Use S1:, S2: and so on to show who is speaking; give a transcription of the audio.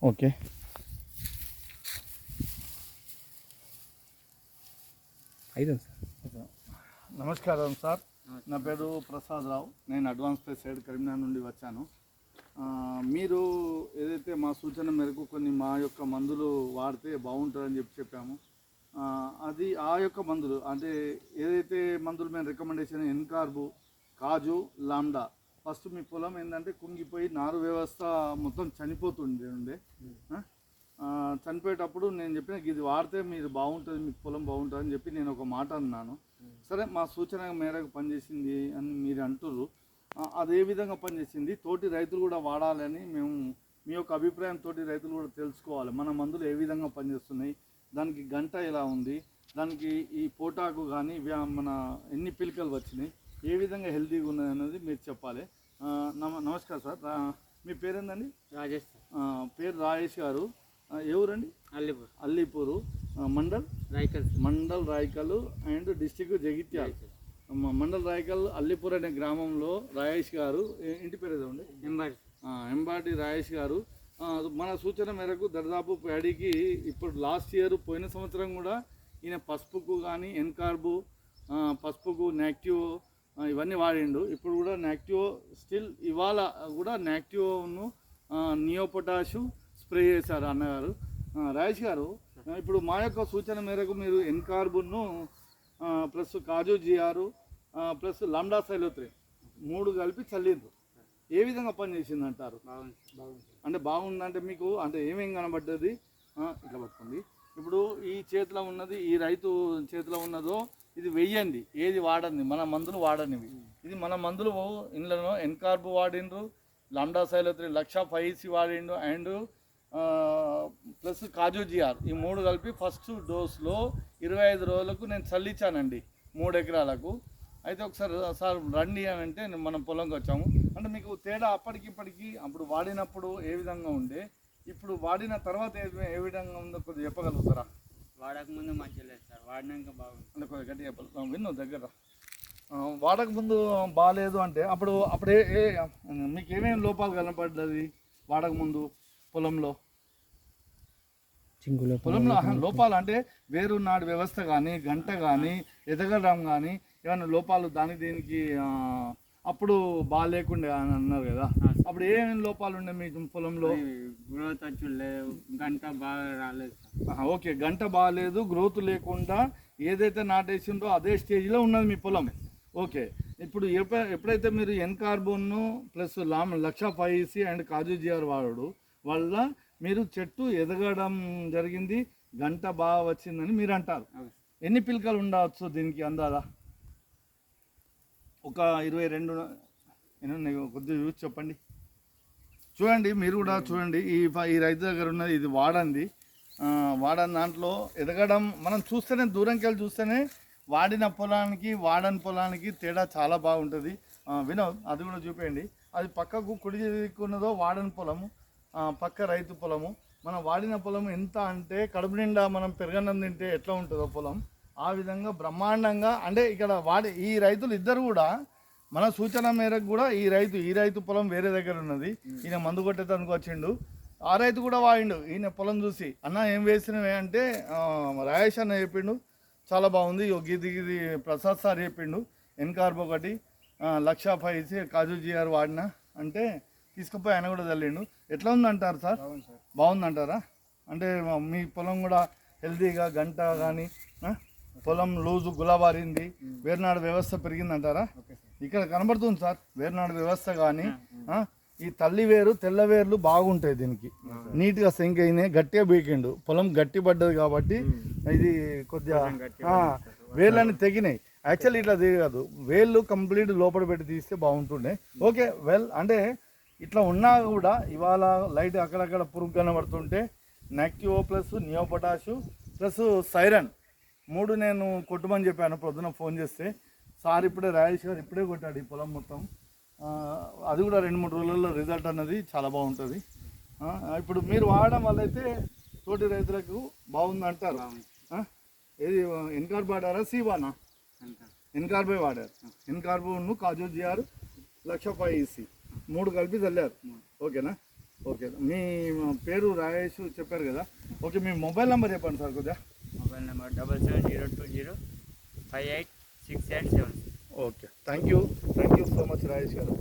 S1: Okay. అయితే sir నమస్కారం sir, నా పేరు ప్రసాదరావు. నేను అడ్వాన్స్ పెస్టిసైడ్ కరీంనగర్ నుండి వచ్చాను. మీరు ఏదైతే మా సూచన మేరకు కొన్ని మా యొక్క మందులు వాడితే బాగుంటుందని చెప్పాము. అది ఆ యొక్క మందులు అంటే ఏదైతే మందులు మేము రికమెండేషన్ ఎన్కార్బు, కాజు, లాండా. ఫస్ట్ మీ పొలం ఏంటంటే కుంగిపోయి నారు వ్యవస్థ మొత్తం చనిపోతుండే. చనిపోయేటప్పుడు నేను చెప్పిన ఇది వాడితే మీరు బాగుంటుంది, మీకు పొలం బాగుంటుంది అని చెప్పి నేను ఒక మాట అన్నాను. సరే, మా సూచన మేరకు పనిచేసింది అని మీరు అంటున్నారు. అదే విధంగా పనిచేసింది. తోటి రైతులు కూడా వాడాలని మేము మీ యొక్క అభిప్రాయం తోటి రైతులు కూడా తెలుసుకోవాలి. మన మందులు ఏ విధంగా పనిచేస్తున్నాయి, దానికి గంట ఎలా ఉంది, దానికి ఈ పోటాకు కానీ మన ఎన్ని పిలకలు వచ్చినాయి, ఏ విధంగా హెల్తీగా ఉన్నది అనేది మీరు చెప్పాలి. నమస్కారం సార్, మీ పేరేందండి?
S2: రాజేష్.
S1: పేరు రాజేష్ గారు. ఎవరండి? అల్లీపూరు మండల్ రాయకల్ అండ్ డిస్టిక్ జగిత్యాల. మండల్ రాయకల్ అల్లీపూర్ అనే గ్రామంలో రాజేష్ గారు. ఇంటి పేరు ఏదో ఎంబాటి రాజేష్ గారు. మన సూచన మేరకు దరిదాపు ప్యాడీకి ఇప్పుడు లాస్ట్ ఇయర్ పోయిన సంవత్సరం కూడా ఈయన పసుపుకు కానీ ఎన్కార్బు, పసుపుకు నాక్టివ్ ఇవన్నీ వాడిండు. ఇప్పుడు కూడా నాక్టివ్ స్టిల్ ఇవాళ కూడా నాక్టివ్ను నియోపొటాషు స్ప్రే చేశారు అన్నగారు. రాజేష్ గారు, ఇప్పుడు మా యొక్క సూచన మేరకు మీరు ఎన్కార్బును ప్లస్ కాజు జిఆర్ ప్లస్ లాండా సైలోత్రి 3 కలిపి చల్లిండ్రు. ఏ విధంగా పనిచేసింది అంటారు? అంటే బాగుందంటే మీకు అంటే ఏమేం కనబడ్డది? ఇట్లా పట్టుకోండి. ఇప్పుడు ఈ చేతిలో ఉన్నది, ఈ రైతు చేతిలో ఉన్నదో ఇది వెయ్యండి, ఏది వాడండి, మన మందులు వాడనివి. ఇది మన మందులు ఇందులో ఎన్కార్బు వాడిండ్రు, లాండా సైలోత్రి 1,05 వాడిండు అండ్ ప్లస్ కాజు జిఆర్. ఈ 3 కలిపి ఫస్ట్ డోస్లో 25 రోజులకు నేను చల్లించానండి 3 ఎకరాలకు. అయితే ఒకసారి సార్ రండి అని అంటే మనం పొలంకి వచ్చాము. అంటే మీకు తేడా అప్పటికిప్పటికి అప్పుడు వాడినప్పుడు ఏ విధంగా ఉండే, ఇప్పుడు వాడిన తర్వాత ఏ విధంగా ఉందో కొద్దిగా చెప్పగలుగుతారా?
S2: వాడకముందు మంచిగా లేదు సార్, వాడినాక బాగుంది.
S1: అంటే కొద్దిగా గట్టిగా చెప్పాలి, విన్ను దగ్గర. వాడకముందు బాగాలేదు అంటే అప్పుడు మీకు ఏమేమి లోపాలు కనపడ్డది వాడకముందు పొలంలో? లోపాలు అంటే వేరు నాడు వ్యవస్థ కానీ, గంట కానీ, ఎదగడం కానీ ఏమైనా లోపాలు దీనికి అప్పుడు బాగా లేకుండే అని అన్నారు కదా, అప్పుడు ఏమేమి లోపాలు ఉండే మీకు పొలంలో?
S2: గ్రోత్ లేదు, గంట బాగా రాలేదు.
S1: ఓకే, గంట బాగాలేదు, గ్రోత్ లేకుండా ఏదైతే నాటేసిందో అదే స్టేజ్లో ఉన్నది మీ పొలం. ఓకే, ఇప్పుడు ఎప్పుడైతే మీరు ఎన్కార్బోన్ను ప్లస్ 1,05 అండ్ కాజు జిఆర్ వాడు వల్ల మీరు చెట్టు ఎదగడం జరిగింది, గంట బాగా వచ్చిందని మీరు అంటారు. ఎన్ని పిలకలు ఉండవచ్చు దీనికి అందాదా? ఒక 22 ఎన్ని కొద్దిగా చూసి చెప్పండి. చూడండి, మీరు కూడా చూడండి. ఈ రైతు దగ్గర ఉన్నది ఇది వాడండి దాంట్లో ఎదగడం మనం చూస్తేనే, దూరంకి వెళ్ళి చూస్తేనే వాడిన పొలానికి వాడని పొలానికి తేడా చాలా బాగుంటుంది. వినోద్, అది కూడా చూపేయండి. అది పక్కకు కుడి దిక్కున్నదో వాడని పొలము, పక్క రైతు పొలము. మనం వాడిన పొలం ఎంత అంటే కడుపు నిండా మనం పెరగన్నం తింటే ఎట్లా ఉంటుందో పొలం, ఆ విధంగా బ్రహ్మాండంగా. అంటే ఇక్కడ ఈ రైతులు ఇద్దరు కూడా మన సూచన మేరకు కూడా ఈ రైతు పొలం వేరే దగ్గర ఉన్నది, ఈయన మందు కొట్టేదానికి వచ్చిండు. ఆ రైతు కూడా వాడిండు. ఈయన పొలం చూసి అన్న ఏం వేసినవే అంటే రాయేష్ అన్న చెప్పిండు, చాలా బాగుంది. గిది ప్రసాద్ సార్ చెప్పిండు, ఎన్కార్బ్ ఒకటి 1,05 కాజు జిఆర్ వాడినా అంటే తీసుకుపోయి ఆయన కూడా చల్లిండు. ఎట్లా ఉందంటారు సార్? బాగుందంటారా? అంటే మీ పొలం కూడా హెల్తీగా గంట కానీ పొలం లూజు గులాబారింది, వేరునాడు వ్యవస్థ పెరిగిందంటారా? ఇక్కడ కనబడుతుంది సార్ వేరునాడు వ్యవస్థ కానీ. ఈ తల్లి వేరు తెల్ల వేర్లు బాగుంటాయి, దీనికి నీట్గా సెంక్ అయినాయి, గట్టిగా బీకిండు. పొలం గట్టి పడ్డది కాబట్టి ఇది కొద్దిగా వేర్లన్నీ తెగినాయి. యాక్చువల్లీ ఇట్లా దిగదు, వేళ్ళు కంప్లీట్ లోపల పెట్టి తీస్తే బాగుంటుండే. ఓకే, అంటే ఇట్లా ఉన్నా కూడా ఇవాళ లైట్ అక్కడక్కడ పురుగు కనబడుతుంటే నాక్టివ్ ప్లస్ నియోపొటాషు ప్లస్ సైరన్ 3 నేను కొట్టమని చెప్పాను పొద్దున ఫోన్ చేస్తే. సార్ ఇప్పుడే రాజేష్ గారు ఇప్పుడే కొట్టాడు ఈ పొలం మొత్తం. అది కూడా 2-3 రోజుల్లో రిజల్ట్ అన్నది చాలా బాగుంటుంది. ఇప్పుడు మీరు వాడడం వల్ల అయితే తోటి రైతులకు బాగుంది అంటారు. ఏది ఎన్కార్బ్ వాడారా సీవానా? ఎన్కార్బే వాడారు. ఎన్కార్బును కాజు జిఆర్ 1,05 3 కలిపి చల్లారు. ఓకేనా? ఓకే, మీ పేరు రాజేష్ చెప్పారు కదా. ఓకే, మీ మొబైల్ నెంబర్ చెప్పండి సార్ కొద్దిగా.
S2: Mobile number 7702058687.
S1: Okay, thank you so much Rajesh గారు.